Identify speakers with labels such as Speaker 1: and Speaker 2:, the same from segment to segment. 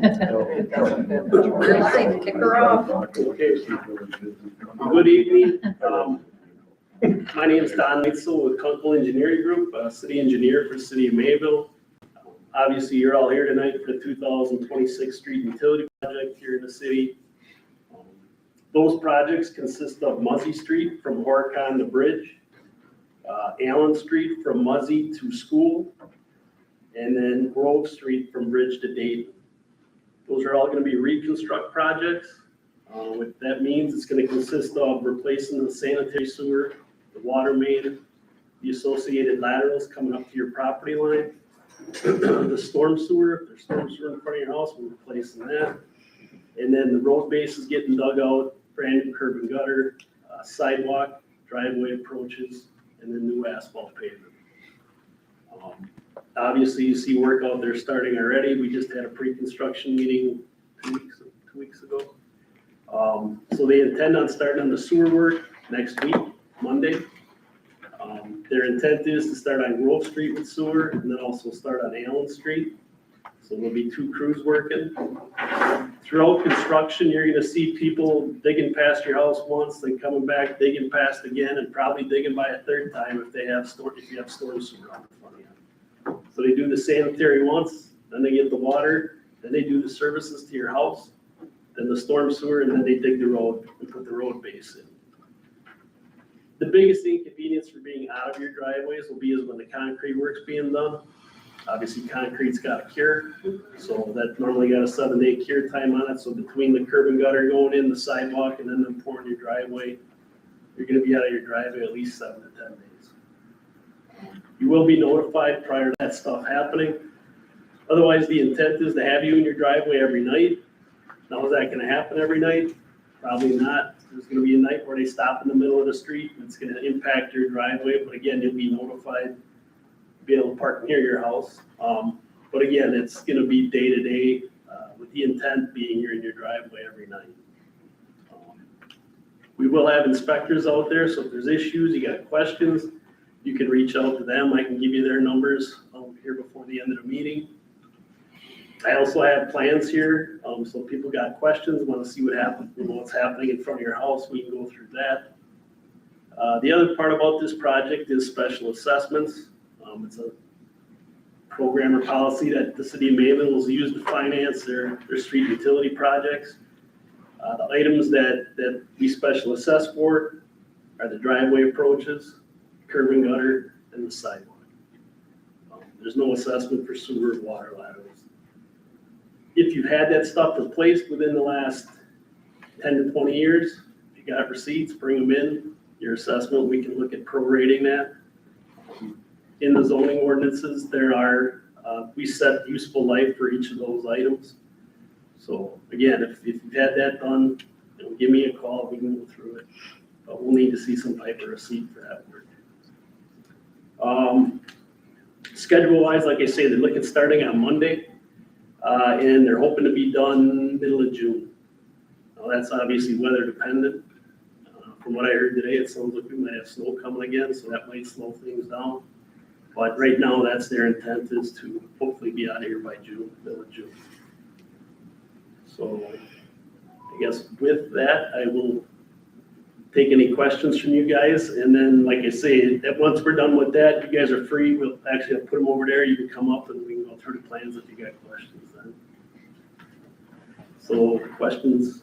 Speaker 1: Kick her off.
Speaker 2: Okay. Good evening. My name is Don Mitzel with Kunkel Engineering Group, city engineer for the city of Mayville. Obviously, you're all here tonight for the 2026 street utility project here in the city. Those projects consist of Muzzy Street from Horicon to Bridge, Allen Street from Muzzy to School, and then Grove Street from Bridge to Dayton. Those are all going to be reconstruct projects. What that means, it's going to consist of replacing the sanitary sewer, the water main, the associated laterals coming up to your property line, the storm sewer, if there's storm sewer in front of your house, we're replacing that. And then the road base is getting dug out, brand new curb and gutter, sidewalk, driveway approaches, and then new asphalt pavement. Obviously, you see work out there starting already. We just had a pre-construction meeting two weeks ago. So they intend on starting on the sewer work next week, Monday. Their intent is to start on Grove Street with sewer and then also start on Allen Street. So there'll be two crews working. Throughout construction, you're gonna see people digging past your house once, then coming back, digging past again, and probably digging by a third time if you have storm sewer on the front of you. So they do the sanitary once, then they get the water, then they do the services to your house, then the storm sewer, and then they dig the road and put the road base in. The biggest inconvenience for being out of your driveways will be is when the concrete work's being done. Obviously, concrete's got a cure, so that normally got a 7-day cure time on it. So between the curb and gutter going in, the sidewalk, and then them pouring your driveway, you're gonna be out of your driveway at least 7 to 10 days. You will be notified prior to that stuff happening. Otherwise, the intent is to have you in your driveway every night. Now, is that gonna happen every night? Probably not. There's gonna be a night where they stop in the middle of the street and it's gonna impact your driveway, but again, you'll be notified, be able to park near your house. But again, it's gonna be day to day, with the intent being you're in your driveway every night. We will have inspectors out there, so if there's issues, you got questions, you can reach out to them. I can give you their numbers here before the end of the meeting. I also have plans here, so people got questions, want to see what's happening in front of your house, we can go through that. The other part about this project is special assessments. It's a program or policy that the city of Mayville will use to finance their street utility projects. The items that we special assess for are the driveway approaches, curb and gutter, and the sidewalk. There's no assessment for sewer or water laterals. If you've had that stuff replaced within the last 10 to 20 years, if you got receipts, bring them in, your assessment, we can look at prorating that. In the zoning ordinances, there are, we set useful life for each of those items. So again, if you've had that done, give me a call, we can go through it. But we'll need to see some type of receipt for that work. Schedule-wise, like I say, they're looking starting on Monday, and they're hoping to be done middle of June. Now, that's obviously weather dependent. From what I heard today, it sounds like we might have snow coming again, so that might slow things down. But right now, that's their intent, is to hopefully be out of here by June, middle of June. So I guess with that, I will take any questions from you guys. And then, like I say, that once we're done with that, you guys are free. We'll actually put them over there. You can come up and we can go through the plans if you got questions then. So questions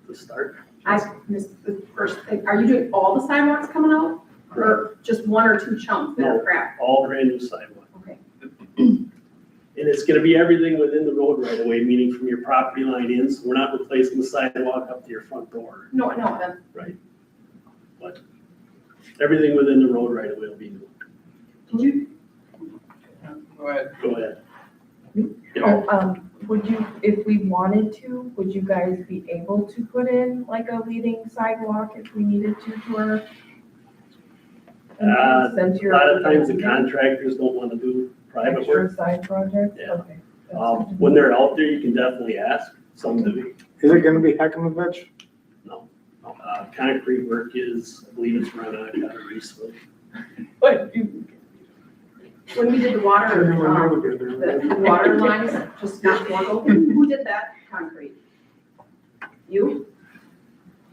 Speaker 2: to start?
Speaker 1: I missed the first thing. Are you doing all the sidewalks coming out? Or just one or two chunks that are crap?
Speaker 2: All brand new sidewalk.
Speaker 1: Okay.
Speaker 2: And it's gonna be everything within the road right away, meaning from your property line in, so we're not replacing the sidewalk up to your front door.
Speaker 1: No, then.
Speaker 2: Right. But everything within the road right away will be new.
Speaker 1: Did you?
Speaker 2: Go ahead.
Speaker 3: Oh, would you, if we wanted to, would you guys be able to put in like a leading sidewalk if we needed to our? Since
Speaker 2: A
Speaker 3: you're.
Speaker 2: lot of times the contractors don't want to do private work.
Speaker 3: Extra side project?
Speaker 2: Yeah.
Speaker 3: Okay.
Speaker 2: When they're out there, you can definitely ask. Some do.
Speaker 4: Is it gonna be Heckmovich?
Speaker 2: No. Concrete work is, I believe it's run out of recently.
Speaker 3: But you.
Speaker 1: When we did the water, the water lines, just not long ago, who did that concrete? You?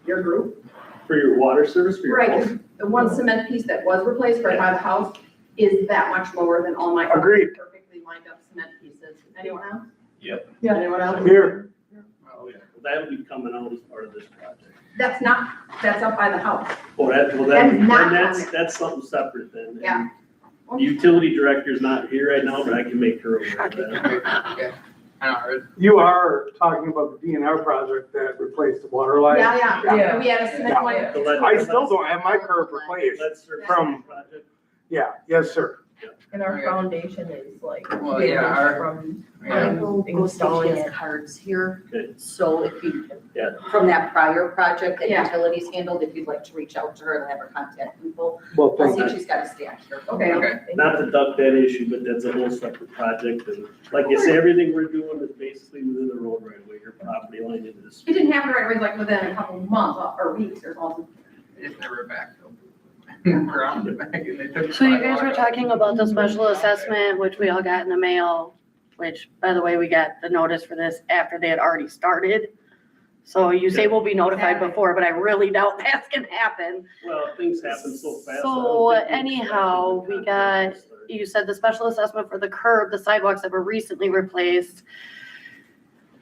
Speaker 1: Your group?
Speaker 2: For your water service, for your
Speaker 1: Right,
Speaker 2: house?
Speaker 1: 'cause the one cement piece that was replaced right by the house is that much lower than all my other
Speaker 4: Agreed.
Speaker 1: perfectly lined up cement pieces. Anyone else?
Speaker 2: Yep.
Speaker 3: Yeah.
Speaker 1: Anyone else?
Speaker 4: Here,
Speaker 2: Oh, yeah. Well, that'll be coming out as part of this project.
Speaker 1: That's up by the house.
Speaker 2: Well, well,
Speaker 1: That is
Speaker 2: then
Speaker 1: not
Speaker 2: that's,
Speaker 1: on
Speaker 2: that's something separate then.
Speaker 1: Yeah.
Speaker 2: The utility director's not here right now, but I can make her aware of that.
Speaker 5: Okay. I don't know,
Speaker 4: you are talking about the DNR project that replaced the water line.
Speaker 1: Yeah.
Speaker 3: Yeah.
Speaker 1: We had a cement
Speaker 4: Yeah.
Speaker 1: line.
Speaker 2: The lead-
Speaker 4: I still don't have my curb replaced.
Speaker 2: Let's serve
Speaker 4: From-
Speaker 2: project.
Speaker 4: Yeah, yes, sir.
Speaker 3: And our
Speaker 5: Okay.
Speaker 3: foundation is like
Speaker 5: Well, yeah, our-
Speaker 3: from
Speaker 5: yeah.
Speaker 3: installing it.
Speaker 6: cards here,
Speaker 2: Okay.
Speaker 6: so if you,
Speaker 2: Yeah.
Speaker 6: from that prior project that
Speaker 1: Yeah.
Speaker 6: utilities handled, if you'd like to reach out to her and have her contact info,
Speaker 4: Well,
Speaker 6: I'll
Speaker 4: thank
Speaker 6: see
Speaker 4: you.
Speaker 6: if she's got a stack here.
Speaker 1: Okay.
Speaker 5: Okay.
Speaker 2: Not to duck that issue, but that's a whole separate project, and like I say, everything we're doing is basically within the road right away, your property line into this.
Speaker 1: It didn't happen right away, like within a couple months or weeks or something.
Speaker 5: It's never backfilled. Ground it back and they took.
Speaker 7: So you guys were
Speaker 5: sidewalk out.
Speaker 7: talking about the special assessment, which we all got in the mail, which, by the way, we got the notice for this after they had already started. So you say we'll be notified before, but I really doubt that's gonna happen.
Speaker 2: Well, things happen so fast. I don't
Speaker 7: So
Speaker 2: think we
Speaker 7: anyhow,
Speaker 2: expect the
Speaker 7: we got,
Speaker 2: contract to start.
Speaker 7: you said the special assessment for the curb, the sidewalks that were recently replaced,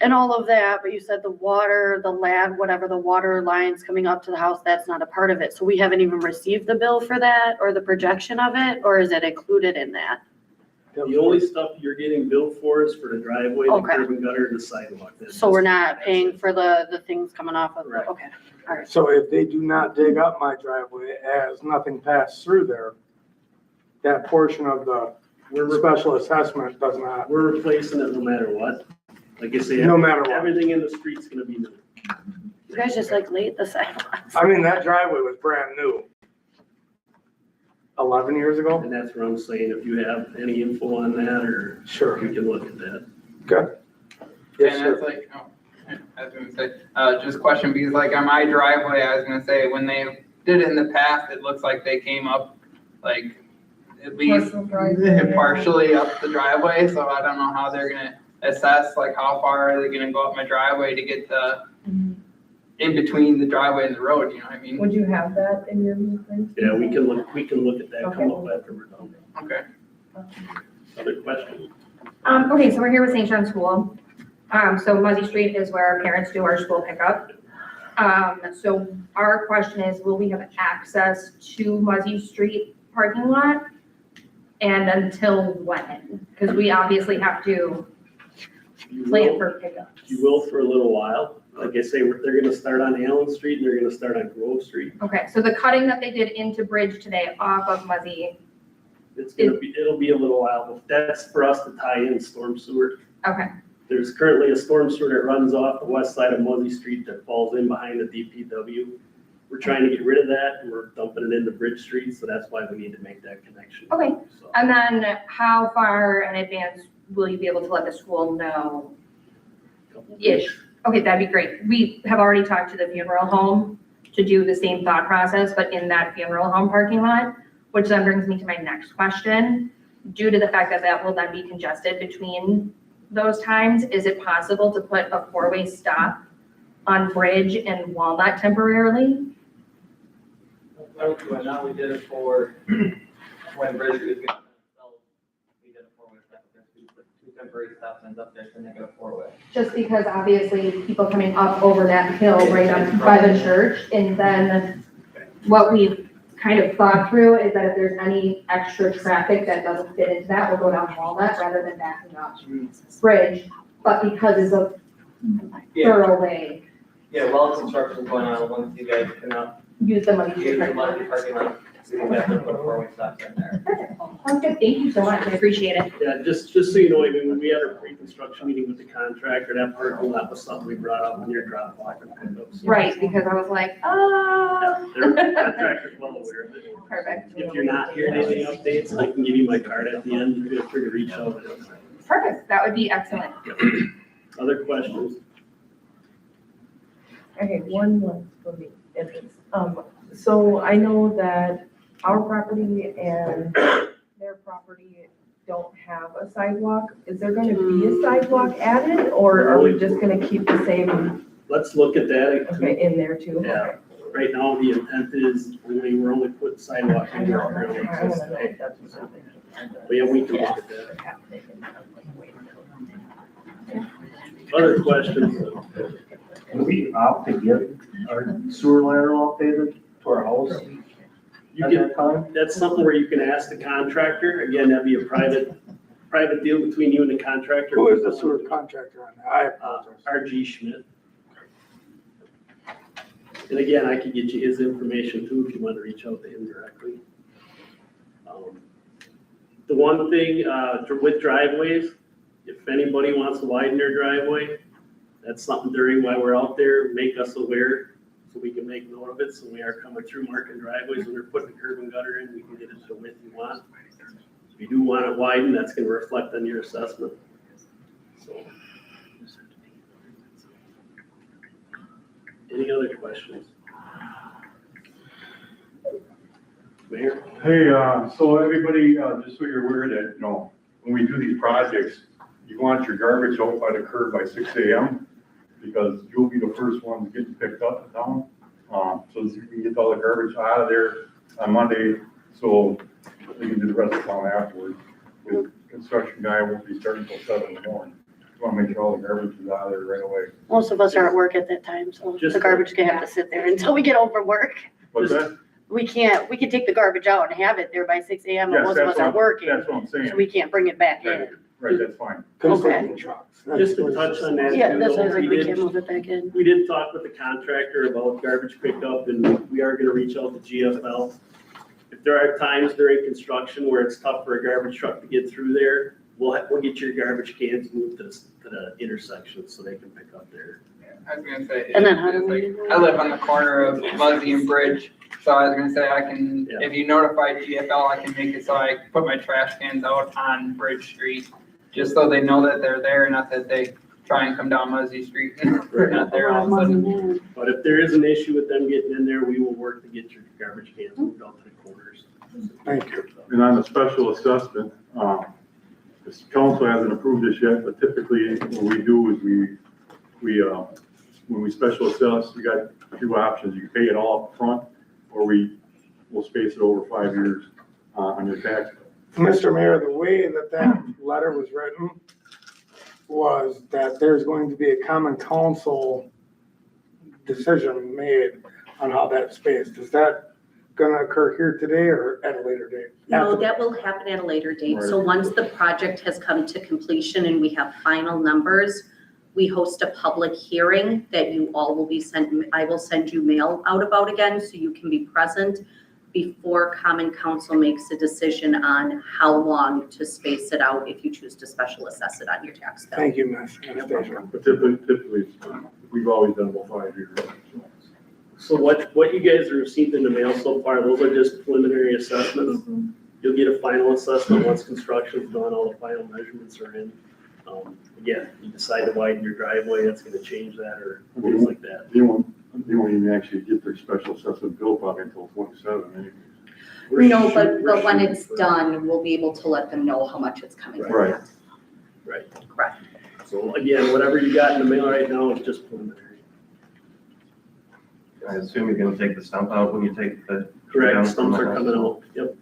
Speaker 7: and all of that, but you said the water, the lab, whatever, the water lines coming up to the house, that's not a part of it. So we haven't even received the bill for that or the projection of it, or is it included in that?
Speaker 2: The only stuff you're getting billed for is for the driveway, the
Speaker 7: Okay.
Speaker 2: curb and gutter, and the sidewalk. That's
Speaker 7: So we're
Speaker 2: just-
Speaker 7: not
Speaker 2: that's
Speaker 7: paying
Speaker 2: it.
Speaker 7: for the things coming off of the,
Speaker 2: Right.
Speaker 7: okay, all right.
Speaker 4: So if they do not dig up my driveway as nothing passed through there, that portion of the
Speaker 2: We're,
Speaker 4: special assessment does not,
Speaker 2: we're replacing it no matter what. Like I say,
Speaker 4: no matter what.
Speaker 2: everything in the street's gonna be new.
Speaker 7: You guys just like laid the sidewalks.
Speaker 4: I mean, that driveway was brand new 11 years ago.
Speaker 2: And that's what I'm saying, if you have any info on that, or
Speaker 4: Sure.
Speaker 2: we can look at that.
Speaker 4: Good. Yes,
Speaker 5: And
Speaker 4: sir.
Speaker 5: that's like, I was gonna say, just a question, because like on my driveway, I was gonna say, when they did it in the past, it looks like they came up like at least
Speaker 3: Partial driveway.
Speaker 5: partially up the driveway, so I don't know how they're gonna assess, like how far are they gonna go up my driveway to get the, in between the driveway and the road, you know what I mean?
Speaker 3: Would you have that in your blueprint?
Speaker 2: Yeah, we can look at that, come up after we're done.
Speaker 5: Okay.
Speaker 2: Other questions?
Speaker 8: Okay, so we're here with St. John's School. So Muzzy Street is where our parents do our school pickup. So our question is, will we have access to Muzzy Street parking lot? And until when? Because we obviously have to
Speaker 2: You
Speaker 8: plan
Speaker 2: will,
Speaker 8: for pickups.
Speaker 2: you will for a little while. Like I say, they're gonna start on Allen Street, and they're gonna start on Grove Street.
Speaker 8: Okay, so the cutting that they did into Bridge today off of Muzzy,
Speaker 2: It's gonna be, it'll be a little while, but that's for us to tie in storm sewer.
Speaker 8: okay,
Speaker 2: There's currently a storm sewer that runs off the west side of Muzzy Street that falls in behind the DPW. We're trying to get rid of that, and we're dumping it into Bridge Street, so that's why we need to make that connection.
Speaker 8: Okay.
Speaker 2: So,
Speaker 8: and then how far in advance will you be able to let the school know?
Speaker 2: couple of
Speaker 8: Ish.
Speaker 2: weeks.
Speaker 8: Okay, that'd be great. We have already talked to the funeral home to do the same thought process, but in that funeral home parking lot, which then brings me to my next question. Due to the fact that that will then be congested between those times, is it possible to put a four-way stop on Bridge and Walnut temporarily?
Speaker 9: Now we did it for when Bridge was gonna sell, we did a four-way stop, there's two temporary stop signs up there, so they go a four-way.
Speaker 8: Just because obviously people coming up over that hill right up by the church, and then what we've kind of thought through is that if there's any extra traffic that doesn't fit into that, we'll go down Walnut rather than backing up Bridge, but because it's a
Speaker 9: Yeah,
Speaker 8: thorough way,
Speaker 9: yeah, while construction's going on, once you guys cannot
Speaker 8: use the money.
Speaker 9: use the money parking lot, we can definitely put a four-way stop sign there.
Speaker 8: Sounds good, thank you so much, I appreciate it.
Speaker 2: Yeah, just so you know, I mean, when we had our pre-construction meeting with the contractor, that parking lot was something we brought up when you're drop off and pickups.
Speaker 8: Right, because I was like,
Speaker 2: Their contractor's well aware of it.
Speaker 8: perfect,
Speaker 2: If you're not hearing any updates, I can give you my card at the end, feel free to reach out.
Speaker 8: perfect, that would be excellent.
Speaker 2: Other questions?
Speaker 3: Okay, one more for me. If it's, so I know that our property and their property don't have a sidewalk, is there gonna be a sidewalk added, or are we just gonna keep the same,
Speaker 2: Let's look at that.
Speaker 3: okay, in there too?
Speaker 2: Yeah, right now the intent is we're only putting sidewalk
Speaker 3: I
Speaker 2: in
Speaker 3: know,
Speaker 2: there currently
Speaker 3: I wanna
Speaker 2: existing.
Speaker 3: know if that's what I'm thinking.
Speaker 2: But yeah, we can look at that. Other questions?
Speaker 10: Can we opt to get our sewer lateral updated to our house
Speaker 2: You
Speaker 10: at
Speaker 2: can,
Speaker 10: that time?
Speaker 2: that's something where you can ask the contractor. Again, that'd be a private deal between you and the contractor.
Speaker 4: Who is the sewer contractor on that? I apologize.
Speaker 2: R.G. Schmidt. And again, I could get you his information too if you want to reach out to him directly. The one thing with driveways, if anybody wants to widen their driveway, that's something during while we're out there, make us aware so we can make note of it. So we are coming through marking driveways and we're putting curb and gutter in, we can get it to the width you want. If you do want it widened, that's going to reflect on your assessment. So. Any other questions? Mayor?
Speaker 11: Hey, so everybody, just so you're aware that, you know, when we do these projects, you want your garbage out by the curb by 6 a.m. because you'll be the first ones getting picked up in town. So you can get all the garbage out of there on Monday, so we can do the rest of the town afterwards. The construction guy won't be starting until 7 in the morning. You want to make sure all the garbage is out of there right away.
Speaker 7: Most of us are at work at that time, so
Speaker 2: Just-
Speaker 7: the garbage can have to sit there until we get home from work.
Speaker 11: What's that?
Speaker 7: We can take the garbage out and have it there by 6 a.m. but
Speaker 11: Yes,
Speaker 7: most of us
Speaker 11: that's
Speaker 7: are
Speaker 11: what,
Speaker 7: working,
Speaker 11: that's what I'm saying.
Speaker 7: so we can't bring it back in.
Speaker 11: Right, that's fine.
Speaker 4: Construction trucks.
Speaker 2: Just to touch on that.
Speaker 7: Yeah,
Speaker 2: too,
Speaker 7: that's why I
Speaker 2: though,
Speaker 7: was like,
Speaker 2: we
Speaker 7: we
Speaker 2: did-
Speaker 7: can't move it back in.
Speaker 2: We did talk with the contractor about garbage pickup and we are gonna reach out to GFL. If there are times during construction where it's tough for a garbage truck to get through there, we'll get your garbage cans moved to the intersection so they can pick up there.
Speaker 5: I was gonna say,
Speaker 7: And then how do
Speaker 5: it's
Speaker 7: we?
Speaker 5: like, I live on the corner of Muzzy and Bridge, so I was gonna say, I can,
Speaker 2: Yeah.
Speaker 5: if you notify GFL, I can make it so I put my trash cans out on Bridge Street, just so they know that they're there, not that they try and come down Muzzy Street and they're not there all of a sudden.
Speaker 2: But if there is an issue with them getting in there, we will work to get your garbage cans moved out to the corners.
Speaker 4: Thank you.
Speaker 11: And on the special assessment, this council hasn't approved this yet, but typically what we do is when we special assess, we got two options. You can pay it all up front, or we'll space it over 5 years on your tax bill.
Speaker 4: Mr. Mayor, the way that letter was written was that there's going to be a common council decision made on how that's spaced. Is that gonna occur here today or at a later date?
Speaker 6: No, that will happen at a later date. So once the project has come to completion and we have final numbers, we host a public hearing that you all will be sent, I will send you mail out about again, so you can be present before common council makes a decision on how long to space it out if you choose to special assess it on your tax bill.
Speaker 4: Thank you, Ms. Anastasia.
Speaker 11: But typically, we've always done about 5 years.
Speaker 2: So what you guys received in the mail so far, those are just preliminary assessments. You'll get a final assessment once construction's done, all the final measurements are in. Again, you decide to widen your driveway, that's gonna change that or things like that.
Speaker 11: They won't even actually get their special assessment bill probably until 27 anyways.
Speaker 6: No, but when it's done, we'll be able to let them know how much it's coming in.
Speaker 11: Right.
Speaker 6: at.
Speaker 2: Right.
Speaker 6: Correct.
Speaker 2: So again, whatever you got in the mail right now is just preliminary.
Speaker 10: I assume you're gonna take the stump out when you take the.
Speaker 2: Correct, stumps are coming out, yep.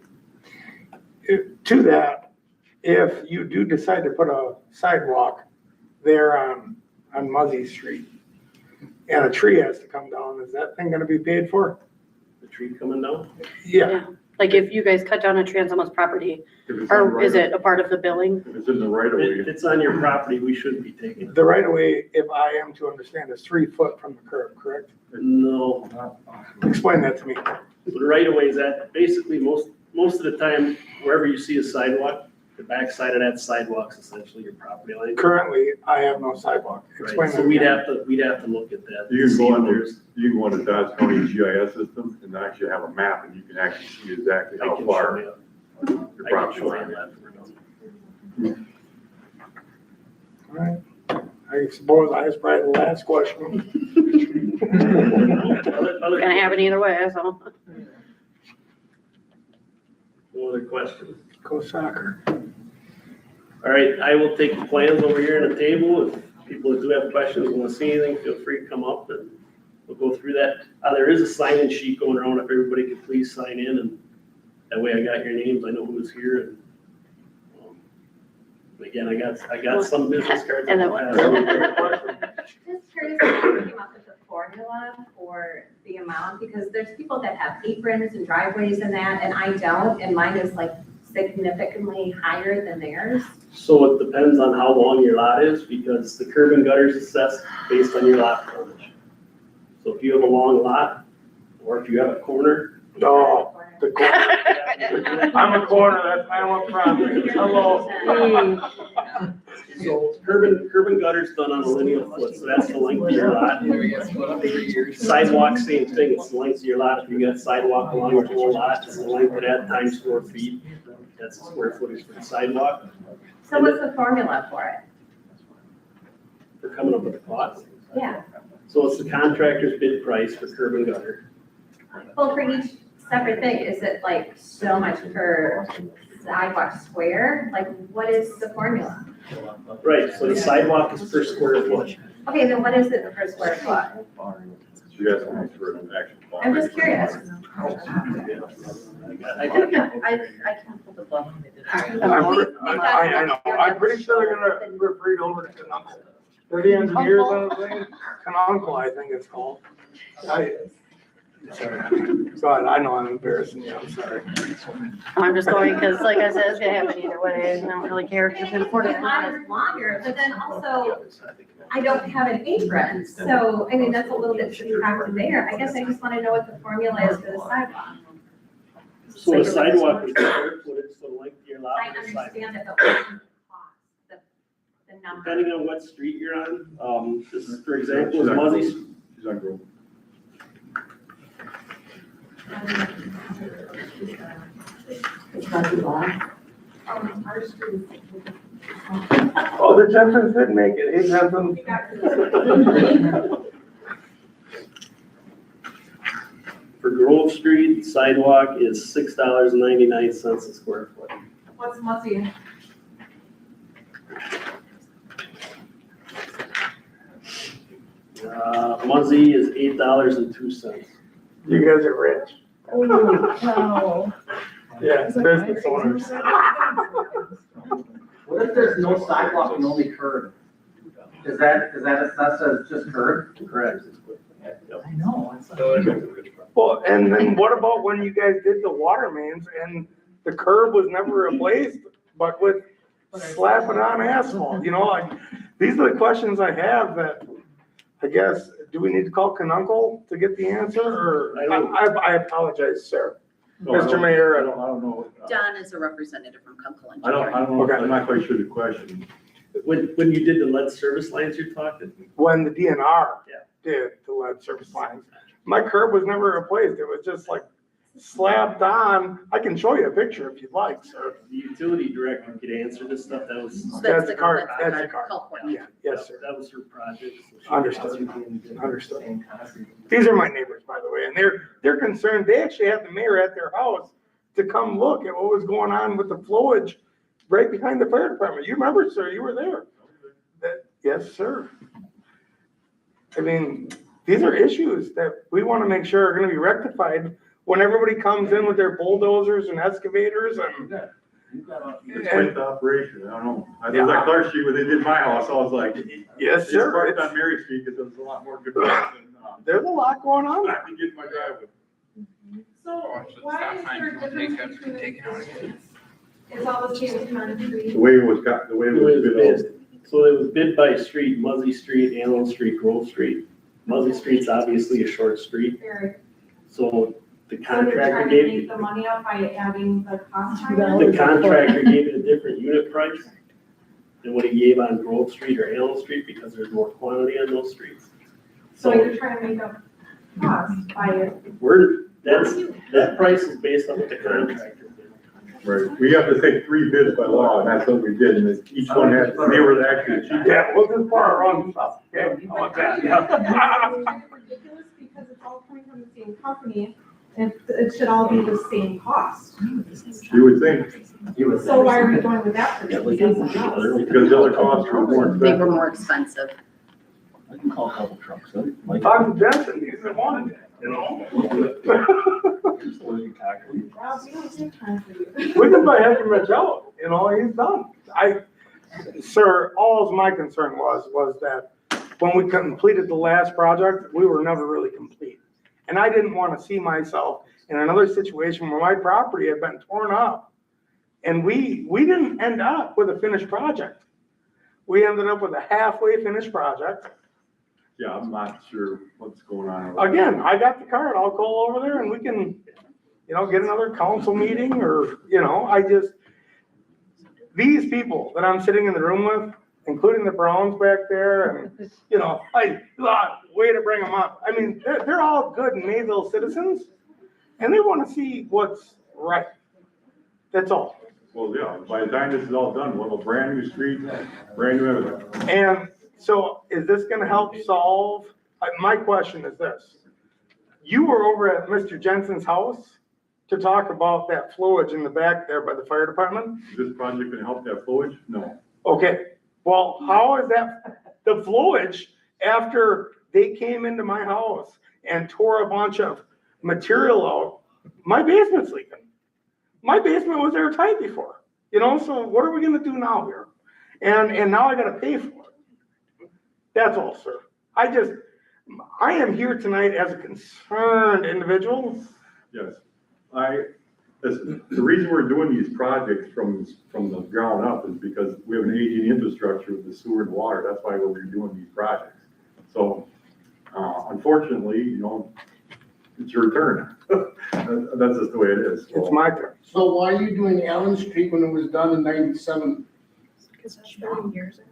Speaker 4: To that, if you do decide to put a sidewalk there on Muzzy Street and a tree has to come down, is that thing gonna be paid for?
Speaker 2: The tree coming down.
Speaker 4: Yeah,
Speaker 7: Like if you guys cut down a tree on someone's property,
Speaker 11: If it's on
Speaker 7: or is
Speaker 11: right-
Speaker 7: it a part of the billing?
Speaker 11: If it's in the right of
Speaker 2: If
Speaker 11: way,
Speaker 2: it's on your property, we shouldn't be taking it.
Speaker 4: the right of way, if I am to understand, is 3 foot from the curb, correct?
Speaker 2: No,
Speaker 4: Explain that to me.
Speaker 2: so the right of way is that basically most of the time, wherever you see a sidewalk, the back side of that sidewalk's essentially your property line.
Speaker 4: Currently, I have no sidewalk. Explain
Speaker 2: Right,
Speaker 4: that.
Speaker 2: so we'd
Speaker 4: again.
Speaker 2: have to look at that.
Speaker 11: You can
Speaker 2: see
Speaker 11: go
Speaker 2: if
Speaker 11: on
Speaker 2: there's-
Speaker 11: you can go on the Dodge County GIS system and actually have a map and you can actually see exactly
Speaker 2: I
Speaker 11: how
Speaker 2: can
Speaker 11: far
Speaker 2: show you.
Speaker 11: your
Speaker 2: I can
Speaker 11: property
Speaker 2: show you
Speaker 11: line is.
Speaker 2: that when we're done.
Speaker 4: All right. I suppose I was probably the last question.
Speaker 2: Other
Speaker 7: Gonna happen either way, so.
Speaker 2: no other questions?
Speaker 4: Go soccer.
Speaker 2: All right, I will take the plans over here on the table. If people that do have questions, want to see anything, feel free to come up and we'll go through that. There is a sign-in sheet going around, if everybody could please sign in, and that way I got your names, I know who was here. And again, I got some business cards.
Speaker 7: And then
Speaker 12: Just curious how you came up with the formula for the amount, because there's people that have aprons and driveways and that, and I don't, and mine is like significantly higher than theirs.
Speaker 2: So it depends on how long your lot is, because the curb and gutters assessed based on your lot frontage. So if you have a long lot, or if you have a corner.
Speaker 4: No, the corner. I'm a corner, that's my own property. Hello.
Speaker 2: So curb and gutters done on a linear foot, so that's the length of your lot.
Speaker 5: We get split up 3 years.
Speaker 2: Sidewalk, same thing, it's the length of your lot. If you got sidewalk along your whole lot, it's the length of that times 4 feet. That's the square footage for the sidewalk.
Speaker 12: So what's the formula for it?
Speaker 2: For coming up with the cost.
Speaker 12: Yeah,
Speaker 2: So it's the contractor's bid price for curb and gutter.
Speaker 12: well, for each separate thing, is it like so much per sidewalk square? Like, what is the formula?
Speaker 2: Right, so the sidewalk is per square foot.
Speaker 12: Okay, then what is it per square foot?
Speaker 11: You guys want to an action plan?
Speaker 12: I'm just curious.
Speaker 2: I can
Speaker 6: can't pull the book.
Speaker 4: I know, I'm pretty sure they're gonna refer it over to Canuncle. They're the engineers on the thing, Canuncle, I think it's called. Sorry, God, I know I'm embarrassing you, I'm sorry.
Speaker 7: I'm just going, because like I said, it's gonna happen either way, and I don't really care, because it's
Speaker 12: Mine is longer, but then also, I don't have an apron, so, I mean, that's a little bit subtracted there. I guess I just wanna know what the formula is for the sidewalk.
Speaker 2: So the sidewalk is square footage, so the length of your lot.
Speaker 12: I
Speaker 2: is the sidewalk.
Speaker 12: understand it, but what's the cost, the number?
Speaker 2: Depending on what street you're on, this is, for example, is Muzzy.
Speaker 11: She's on Grove.
Speaker 4: Oh, the Jetsons did make it, hey Jetsons.
Speaker 2: For Grove Street, sidewalk is $6.99 a square foot.
Speaker 3: What's Muzzy?
Speaker 2: Muzzy is $8.02.
Speaker 4: You guys are rich.
Speaker 3: Oh, no.
Speaker 4: Yeah, business owners.
Speaker 9: What if there's no sidewalk and only curb? Is that assessed as just curb?
Speaker 2: Correct.
Speaker 9: I know.
Speaker 4: Well, and then what about when you guys did the water mains and the curb was never replaced, but with slapping on asphalt, you know, like, these are the questions I have that, I guess, do we need to call Canuncle to get the answer, or, I apologize, sir. Mr. Mayor,
Speaker 11: I don't know.
Speaker 6: Don is a representative from Kunkel
Speaker 11: I don't
Speaker 6: Engineering.
Speaker 11: know,
Speaker 4: Okay.
Speaker 11: I'm not quite sure the question.
Speaker 2: When you did the lead service lines you're talking?
Speaker 4: when the DNR
Speaker 2: Yeah.
Speaker 4: did the lead service lines, my curb was never replaced, it was just like slapped on. I can show you a picture if you'd like, sir.
Speaker 2: The utility director could answer this stuff, that was.
Speaker 6: So
Speaker 4: That's
Speaker 6: the
Speaker 4: the card,
Speaker 6: that's
Speaker 4: that's the card.
Speaker 6: Culport.
Speaker 4: Yeah, yes, sir.
Speaker 2: That was her project. so she-
Speaker 4: Understood. Understood. These are my neighbors, by the way, and they're concerned. They actually had the mayor at their house to come look at what was going on with the flowage right behind the fire department. You remember, sir, you were there. Yes, sir. I mean, these are issues that we want to make sure are going to be rectified when everybody comes in with their bulldozers and excavators and.
Speaker 11: It's quite the operation, I don't know. I was at Clark Street when they did my house, I was like,
Speaker 4: Yes,
Speaker 11: it's
Speaker 4: sir.
Speaker 11: parked
Speaker 4: It's-
Speaker 11: on Mary Street because there's a lot more good roads than,
Speaker 4: There's a lot going on.
Speaker 11: I can get in my driveway.
Speaker 3: So why is there a difference between
Speaker 5: Take it out again.
Speaker 3: Is all the same amount of trees?
Speaker 11: The way it was got, the way it
Speaker 2: It
Speaker 11: was
Speaker 2: was
Speaker 11: bid out.
Speaker 2: bid. So it was bid by street, Muzzy Street, Antelope Street, Grove Street. Muzzy Street's obviously a short street,
Speaker 3: Very.
Speaker 2: so the
Speaker 3: So they're
Speaker 2: contractor
Speaker 3: trying to
Speaker 2: gave,
Speaker 3: make the money up by adding the cost.
Speaker 2: the contractor gave it a different unit price than what he gave on Grove Street or Antelope Street because there's more quantity on those streets.
Speaker 3: So
Speaker 2: So
Speaker 3: you're trying to make up cost by,
Speaker 2: that price is based on what the contractor did.
Speaker 11: Right, we have to take 3 bids by law, and that's what we did, and each one had, they were actually the cheapest.
Speaker 4: Yeah, we'll just pour our own stuff. Okay, how about that? Yeah.
Speaker 3: it's ridiculous because it's all coming from the same company and it should all be the same cost.
Speaker 11: You would think,
Speaker 1: So why are we going with that
Speaker 2: Yeah,
Speaker 1: person?
Speaker 2: we can put together.
Speaker 11: Because the other costs are more
Speaker 6: They
Speaker 11: expensive.
Speaker 6: were more expensive.
Speaker 10: I can call a couple trucks, huh? Like-
Speaker 4: Talk to Jensen, he's the one, you know?
Speaker 10: Or you tackle it.
Speaker 1: Rob, we don't take time for you.
Speaker 4: We can buy him from Mitch out, you know, he's done. Sir, all my concern was that when we completed the last project, we were never really complete. And I didn't want to see myself in another situation where my property had been torn up. And we didn't end up with a finished project. We ended up with a halfway finished project.
Speaker 11: Yeah, I'm not sure what's going on.
Speaker 4: Again, I got the card, I'll go over there and we can, you know, get another council meeting or, you know, these people that I'm sitting in the room with, including the Browns back there, and, you know, way to bring them up. I mean, they're all good Mayville citizens, and they want to see what's right. That's all.
Speaker 11: Well, yeah, by the time this is all done, we'll have a brand new street, brand new everything.
Speaker 4: And so is this gonna help solve, my question is this. You were over at Mr. Jensen's house to talk about that flowage in the back there by the fire department?
Speaker 11: Is this project gonna help that flowage? No.
Speaker 4: Okay, well, how is that, the flowage, after they came into my house and tore a bunch of material out, my basement's leaking. My basement was airtight before, you know, so what are we gonna do now here? And now I gotta pay for it. That's all, sir. I am here tonight as a concerned individual.
Speaker 11: Yes. Listen, the reason we're doing these projects from the ground up is because we have an aging infrastructure with the sewer and water. That's why we're doing these projects. So, unfortunately, you know, it's your turn. That's just the way it is.
Speaker 4: It's my turn.
Speaker 13: So why are you doing Allen Street when it was done in 97?
Speaker 3: Because it's 30 years ago.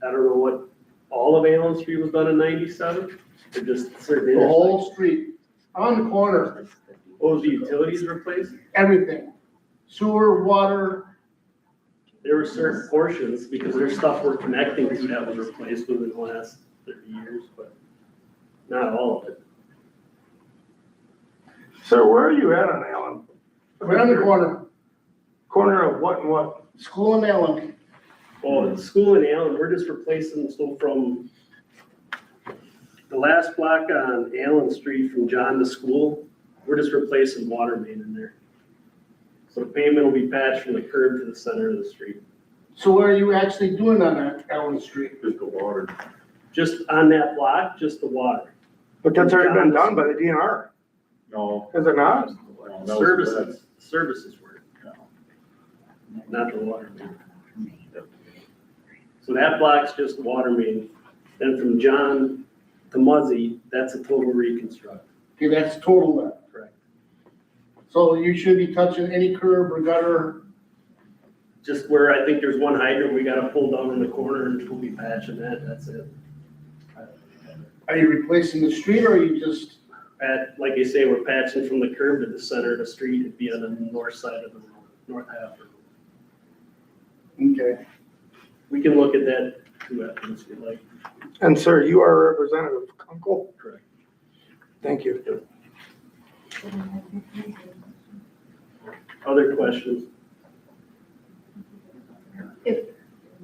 Speaker 2: I don't know what, all of Allen Street was done in 97, or just certain
Speaker 13: The whole
Speaker 2: intersections?
Speaker 13: street, on the corner,
Speaker 2: What was the utilities replaced?
Speaker 13: everything. Sewer, water,
Speaker 2: There were certain portions, because there's stuff we're connecting to that was replaced within the last 30 years, but not all of it.
Speaker 4: Sir, where are you at on Allen?
Speaker 13: right on the corner,
Speaker 4: Corner of what and what?
Speaker 13: school and Allen.
Speaker 2: Well, the school in Allen, we're just replacing, so from the last block on Allen Street from John to school, we're just replacing water main in there. So the pavement will be patched from the curb to the center of the street.
Speaker 13: So what are you actually doing on that Allen Street?
Speaker 11: Just the water.
Speaker 2: Just on that block, just the water.
Speaker 4: But that's already been done by the DNR,
Speaker 11: No.
Speaker 4: is it not?
Speaker 11: no, that was-
Speaker 2: Services were, not the water main. So that block's just water main. Then from John to Muzzy, that's a total reconstruct.
Speaker 13: Okay, that's total then.
Speaker 2: Correct.
Speaker 13: So you should be touching any curb or gutter.
Speaker 2: Just where I think there's one hydrant we gotta pull down in the corner and we'll be patching that, that's it.
Speaker 13: Are you replacing the street or are you just,
Speaker 2: Like I say, we're patching from the curb to the center of the street, it'd be on the north side of the road, north half.
Speaker 13: okay.
Speaker 2: We can look at that too, if you like.
Speaker 4: And sir, you are Representative Kunkel?
Speaker 2: Correct.
Speaker 4: Thank you.
Speaker 2: Other questions?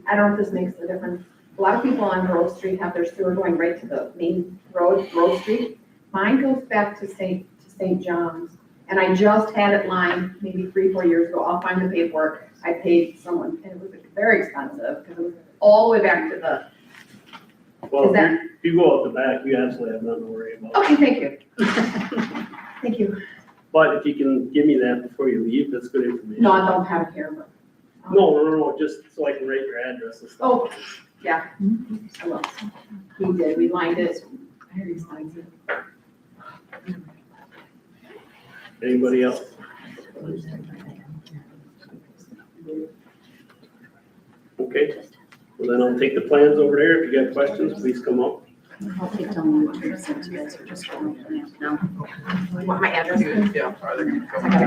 Speaker 1: I don't know if this makes a difference. A lot of people on Grove Street have their sewer going right to the main road, Grove Street. Mine goes back to St. John's, and I just had it lined maybe 3-4 years ago. I'll find the paperwork. I paid someone, and it was very expensive, because it was all the way back to the,
Speaker 2: Well,
Speaker 1: Is that-
Speaker 2: if you go out the back, you absolutely have nothing to worry about.
Speaker 1: okay, thank you. Thank you.
Speaker 2: But if you can give me that before you leave, that's good information.
Speaker 1: No, I don't have it here, but.
Speaker 2: No, just so I can write your address and stuff.
Speaker 1: Oh, yeah. I will. We did, we lined it. Very expensive.
Speaker 2: Anybody else? Okay, well then I'll take the plans over there. If you got questions, please come up.
Speaker 6: I'll take down the address and you guys are just going to now.
Speaker 1: You want my address?
Speaker 5: Yeah, are they gonna come?
Speaker 1: I gotta